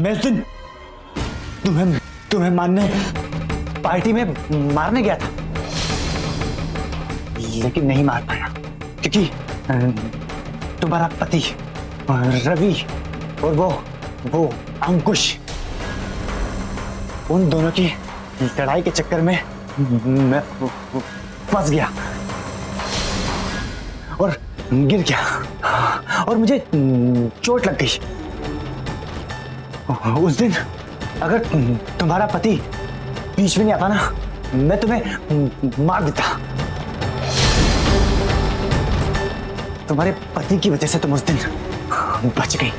मैं उस दिन तुम्हें मारने पार्टी में मारने गया था, लेकिन नहीं मार पाया क्योंकि तुम्हारा पति रवि और वो अंकुश, उन दोनों की लड़ाई के चक्कर में मैं फंस गया और गिर गया और मुझे चोट लग गई। उस दिन अगर तुम्हारा पति बीच में नहीं आता ना, मैं तुम्हें मार देता। तुम्हारे पति की वजह से तुम उस दिन बच गई।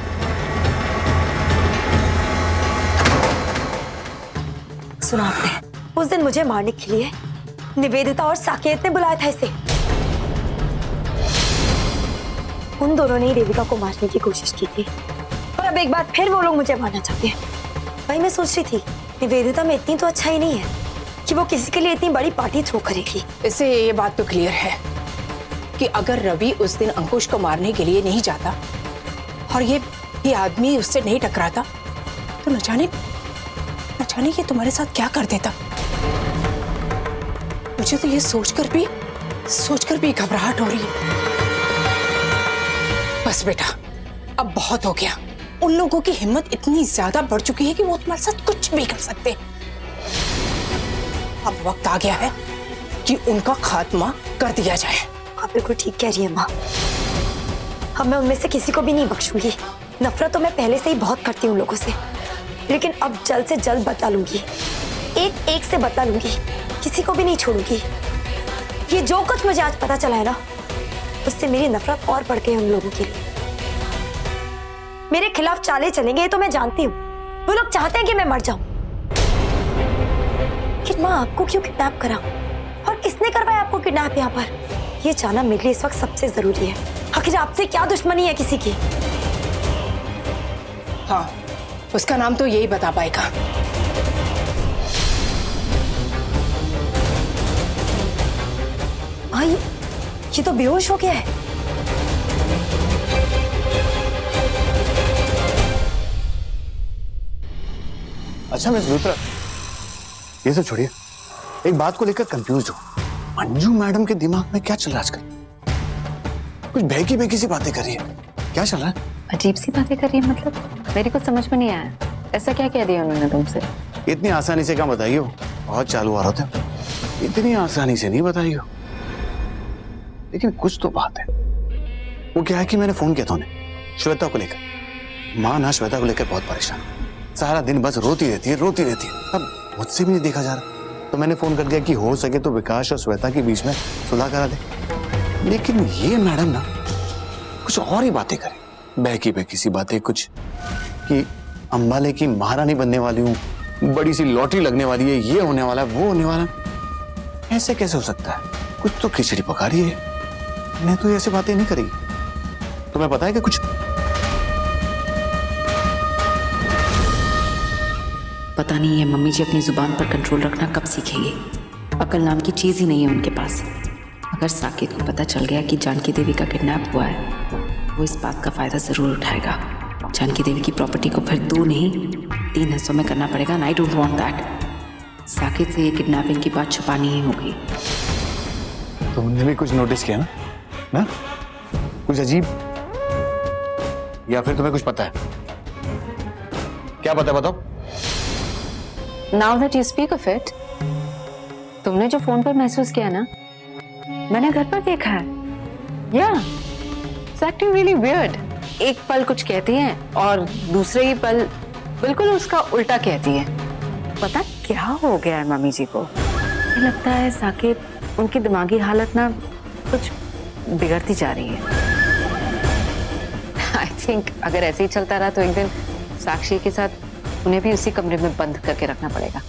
सुना आपने, उस दिन मुझे मारने के लिए निवेदिता और साकेत ने बुलाया था इसे। उन दोनों ने ही देविका को मारने की कोशिश की थी और अब एक बार फिर वो लोग मुझे मारना चाहते हैं। भाई मैं सोच रही थी निवेदिता में इतनी तो अच्छा ही नहीं है कि वो किसी के लिए इतनी बड़ी पार्टी थ्रो करेगी। इससे ये बात तो क्लियर है कि अगर रवि उस दिन अंकुश को मारने के लिए नहीं जाता और ये आदमी उससे नहीं टकराता तो न जाने ये तुम्हारे साथ क्या कर देता। मुझे तो ये सोचकर भी घबराहट हो रही है। बस बेटा, अब बहुत हो गया। उन लोगों की हिम्मत इतनी ज्यादा बढ़ चुकी है कि वो तुम्हारे साथ कुछ भी कर सकते हैं। अब वक्त आ गया है कि उनका खात्मा कर दिया जाए। आप बिल्कुल ठीक कह रही है माँ। अब मैं उनमें से किसी को भी नहीं बख्शूंगी। नफरत तो मैं पहले से ही बहुत करती हूँ उन लोगों से, लेकिन अब जल्द से जल्द बदला लूंगी। एक एक से बदला लूंगी, किसी को भी नहीं छोड़ूंगी। ये जो कुछ मुझे आज पता चला है ना, उससे मेरी नफरत और बढ़ गई उन लोगों के लिए। मेरे खिलाफ चाले चलेंगे ये तो मैं जानती हूँ। वो लोग चाहते हैं कि मैं मर जाऊं। कि माँ आपको क्यों किडनैप करा और किसने करवाया आपको किडनैप यहाँ पर, ये जानना मेरे लिए इस वक्त सबसे जरूरी है। आखिर आपसे क्या दुश्मनी है किसी की? हाँ, उसका नाम तो यही बता पाएगा। भाई ये तो बेहोश हो गया है। अच्छा मिस लूथरा, ये सब छोड़िए, एक बात को लेकर कंफ्यूज हूँ। मंजू मैडम के दिमाग में क्या चल रहा है आजकल? कुछ बहकी सी बातें कर रही है, क्या चल रहा है? अजीब सी बातें कर रही है मतलब? मेरी कुछ समझ में नहीं आया। ऐसा क्या कह दिया उन्होंने तुमसे? इतनी आसानी से क्या बताइयो? बहुत चालू आ रहा था। इतनी आसानी से नहीं बताइयो, लेकिन कुछ तो बात है। वो क्या है कि मैंने फोन किया था उन्हें श्वेता को लेकर। माँ ना श्वेता को लेकर बहुत परेशान, सारा दिन बस रोती रहती है। अब मुझसे भी नहीं देखा जा रहा, तो मैंने फोन कर दिया कि हो सके तो विकास और श्वेता के बीच में सुलह करा दे। लेकिन ये मैडम ना कुछ और ही बातें करे, बहकी सी बातें, कुछ कि अंबाले की महारानी बनने वाली हूँ, बड़ी सी लॉटरी लगने वाली है, ये होने वाला है, वो होने वाला है। ऐसे कैसे हो सकता है? कुछ तो खिचड़ी पका रही है। मैं तो ऐसे बातें नहीं करी। तुम्हें पता है कि कुछ? पता नहीं है मम्मी जी अपनी जुबान पर कंट्रोल रखना कब सीखेंगे। अकल नाम की चीज ही नहीं है उनके पास। अगर साकेत को पता चल गया कि जानकी देवी का किडनैप हुआ है, वो इस बात का फायदा जरूर उठाएगा। जानकी देवी की प्रॉपर्टी को फिर 2 नहीं 3 हिस्सों में करना पड़ेगा। I don't want that. Saket से ये किडनैपिंग की बात छुपानी ही होगी। तुमने भी कुछ नोटिस किया ना? कुछ अजीब? या फिर तुम्हें कुछ पता है? क्या पता है बताओ? Now that you speak of it, तुमने जो फोन पर महसूस किया ना, मैंने घर पर देखा है। या इट्स एक्टिंग रियली वियर्ड। एक पल कुछ कहती है और दूसरे ही पल बिल्कुल उसका उल्टा कहती है। पता क्या हो गया है मम्मी जी को? मुझे लगता है साकेत, उनकी दिमागी हालत ना कुछ बिगड़ती जा रही है। आई थिंक अगर ऐसे ही चलता रहा तो एक दिन साक्षी के साथ उन्हें भी उसी कमरे में बंद करके रखना पड़ेगा।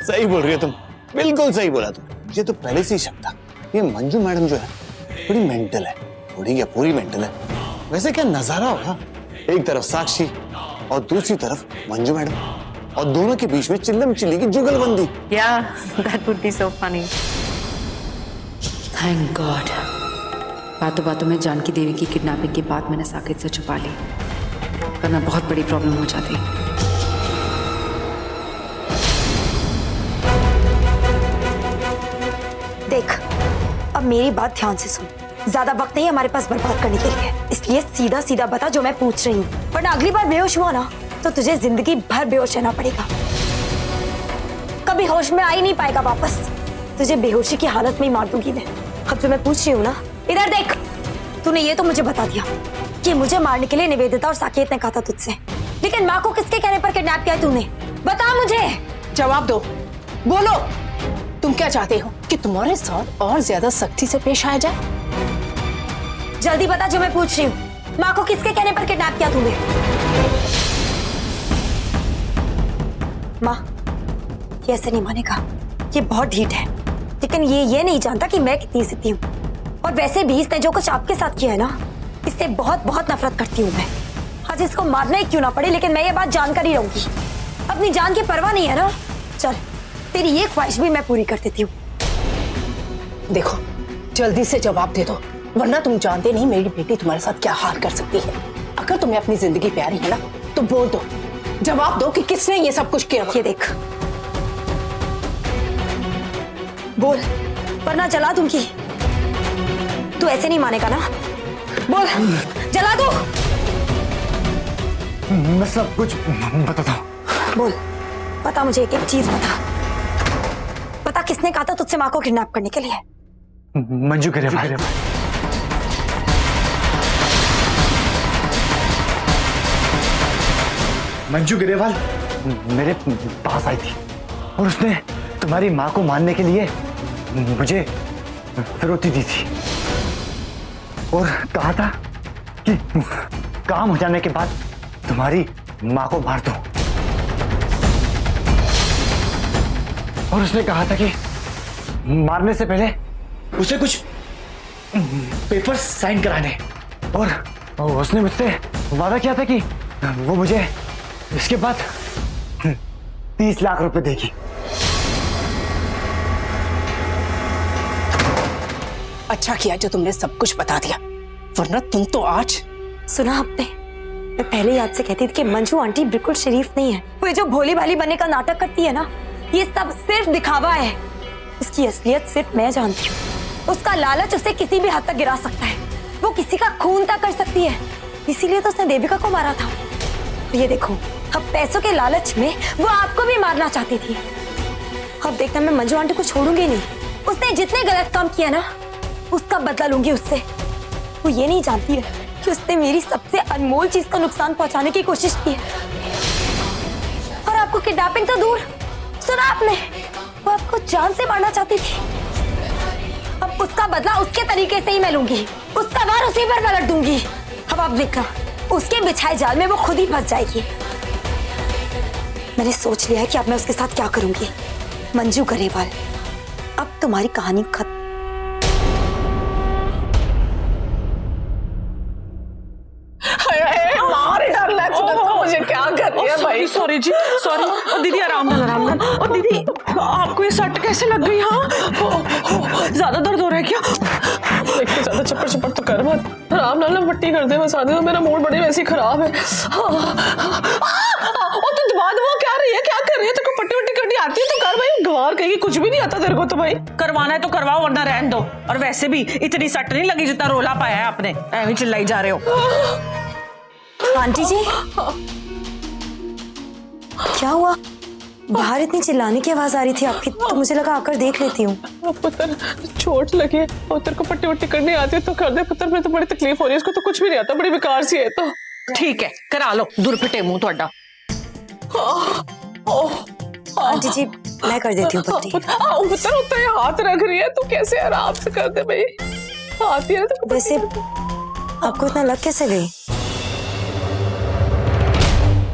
सही बोल रही है तुम, बिल्कुल सही बोला तुम। मुझे तो पहले से ही शक था, ये मंजू मैडम जो है थोड़ी मेंटल है, थोड़ी क्या पूरी मेंटल है। वैसे क्या नजारा होगा, एक तरफ साक्षी और दूसरी तरफ मंजू मैडम, और दोनों के बीच में चिल्लम चिल्ली की जुगलबंदी। Yeah, that would be so funny. Thank God. बातों बातों में जानकी देवी की किडनैपिंग की बात मैंने साकेत से छुपा ली, वरना बहुत बड़ी प्रॉब्लम हो जाती। देख, अब मेरी बात ध्यान से सुन। ज्यादा वक्त नहीं हमारे पास बर्बाद करने के लिए, इसलिए सीधा सीधा बता जो मैं पूछ रही हूँ, वरना अगली बार बेहोश हुआ ना तो तुझे जिंदगी भर बेहोश रहना पड़ेगा। कभी होश में आ ही नहीं पाएगा वापस। तुझे बेहोशी की हालत में ही मार दूंगी मैं। अब जो मैं पूछ रही हूँ ना, इधर देख। तूने ये तो मुझे बता दिया कि मुझे मारने के लिए निवेदिता और साकेत ने कहा था तुझसे, लेकिन माँ को किसके कहने पर किडनैप किया तूने? बता मुझे। जवाब दो, बोलो, तुम क्या चाहते हो कि तुम्हारे साथ और ज्यादा सख्ती से पेश आया जाए? जल्दी बता जो मैं पूछ रही हूँ। माँ को किसके कहने पर किडनैप किया तूने? माँ, ये ऐसे नहीं मानेगा, ये बहुत ढीठ है, लेकिन ये नहीं जानता कि मैं कितनी जिद्दी हूँ। और वैसे भी इसने जो कुछ आपके साथ किया है ना, इससे बहुत बहुत नफरत करती हूँ मैं। आज इसको मारना ही क्यों ना पड़े, लेकिन मैं ये बात जानकर ही रहूंगी। अपनी जान की परवाह नहीं है ना? चल, तेरी ये ख्वाहिश भी मैं पूरी कर देती हूँ। देखो, जल्दी से जवाब दे दो, वरना तुम जानते नहीं मेरी बेटी तुम्हारे साथ क्या हाल कर सकती है। अगर तुम्हें अपनी जिंदगी प्यारी है ना तो बोल दो, जवाब दो कि किसने ये सब कुछ किया। ये देख, बोल वरना जला दूंगी। तू ऐसे नहीं मानेगा ना? बोल, जला दो। मैं सब कुछ बताता हूँ। बोल, बता मुझे एक एक चीज बता। बता किसने कहा था तुझसे माँ को किडनैप करने के लिए? मंजू ग्रेवाल। मंजू ग्रेवाल मेरे पास आई थी और उसने तुम्हारी माँ को मारने के लिए मुझे फिरौती दी थी और कहा था कि काम हो जाने के बाद तुम्हारी माँ को मार दो। और उसने कहा था कि मारने से पहले उसे कुछ पेपर्स साइन कराने, और उसने मुझसे वादा किया था कि वो मुझे इसके बाद 30 लाख रुपए देगी। अच्छा किया जो तुमने सब कुछ बता दिया, वरना तुम तो आज। सुना आपने? मैं पहले ही आपसे कहती थी कि मंजू आंटी बिल्कुल शरीफ नहीं है। वो जो भोली भाली बनने का नाटक करती है ना, ये सब सिर्फ दिखावा है। इसकी असलियत सिर्फ मैं जानती हूँ। उसका लालच उसे किसी भी हद तक गिरा सकता है। वो किसी का खून तक कर सकती है, इसीलिए तो उसने देविका को मारा था। ये देखो, अब पैसों के लालच में वो आपको भी मारना चाहती थी। अब देखना, मैं मंजू आंटी को छोड़ूंगी नहीं। उसने जितने गलत काम किया ना, उसका बदला लूंगी उससे। वो ये नहीं जानती है कि उसने मेरी सबसे अनमोल चीज का नुकसान पहुंचाने की कोशिश की है। और आपको किडनैपिंग तो दूर, सुना आपने, वो आपको जान से मारना चाहती थी। अब उसका बदला उसके तरीके से ही मैं लूंगी। उसका वार उसी पर पलट दूंगी। अब आप देखना, उसके बिछाए जाल में वो खुद ही फंस जाएगी। मैंने सोच लिया है कि अब मैं उसके साथ क्या करूंगी। मंजू ग्रेवाल, अब तुम्हारी कहानी खत्म। मुझे क्या कर रही है भाई? सॉरी जी, सॉरी। और दीदी आराम कर, आराम कर। और दीदी, आपको ये सट कैसे लग गई? हाँ, ज्यादा दर्द हो रहा है क्या? देखते ज्यादा चप्पड़ चप्पड़ तो कर मत, आराम ना पट्टी कर दे बस। आदमी तो मेरा मूड बड़ी वैसे खराब है। और तू दबा दबा क्या रही है, क्या कर रही है? तेरे को पट्टी वट्टी करनी आती है तो कर भाई। गवार कहीं कुछ भी नहीं आता तेरे को तो भाई। करवाना है तो करवाओ, वरना रहने दो। और वैसे भी इतनी सट नहीं लगी जितना रोला पाया है आपने, ऐਵੇਂ चिल्लाई जा रहे हो। आंटी जी, क्या हुआ? बाहर इतनी चिल्लाने की आवाज आ रही थी आपकी, तो मुझे लगा आकर देख लेती हूँ। पुत्र, चोट लगे और तेरे को पट्टी वट्टी करनी आती है तो कर दे पुत्र। मैं तो बड़ी तकलीफ हो रही है, इसको तो कुछ भी नहीं आता, बड़ी बेकार सी है। तो ठीक है, करा लो। दूर फिटे मुंह ਤੁਹਾਡਾ। आंटी जी, मैं कर देती हूँ पट्टी। पुत्र, उतना हाथ रख रही है, तू कैसे आराम से कर दे भाई। आती है तो। वैसे आपको इतना लग कैसे गई?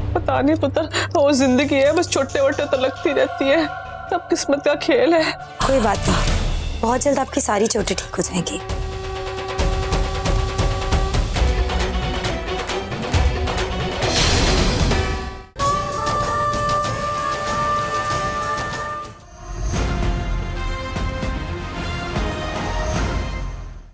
पता नहीं पुत्र, वो जिंदगी है, बस छोटे वोटे तो लगती रहती है। सब किस्मत का खेल है। कोई बात नहीं, बहुत जल्द आपकी सारी चोटें ठीक हो जाएंगी।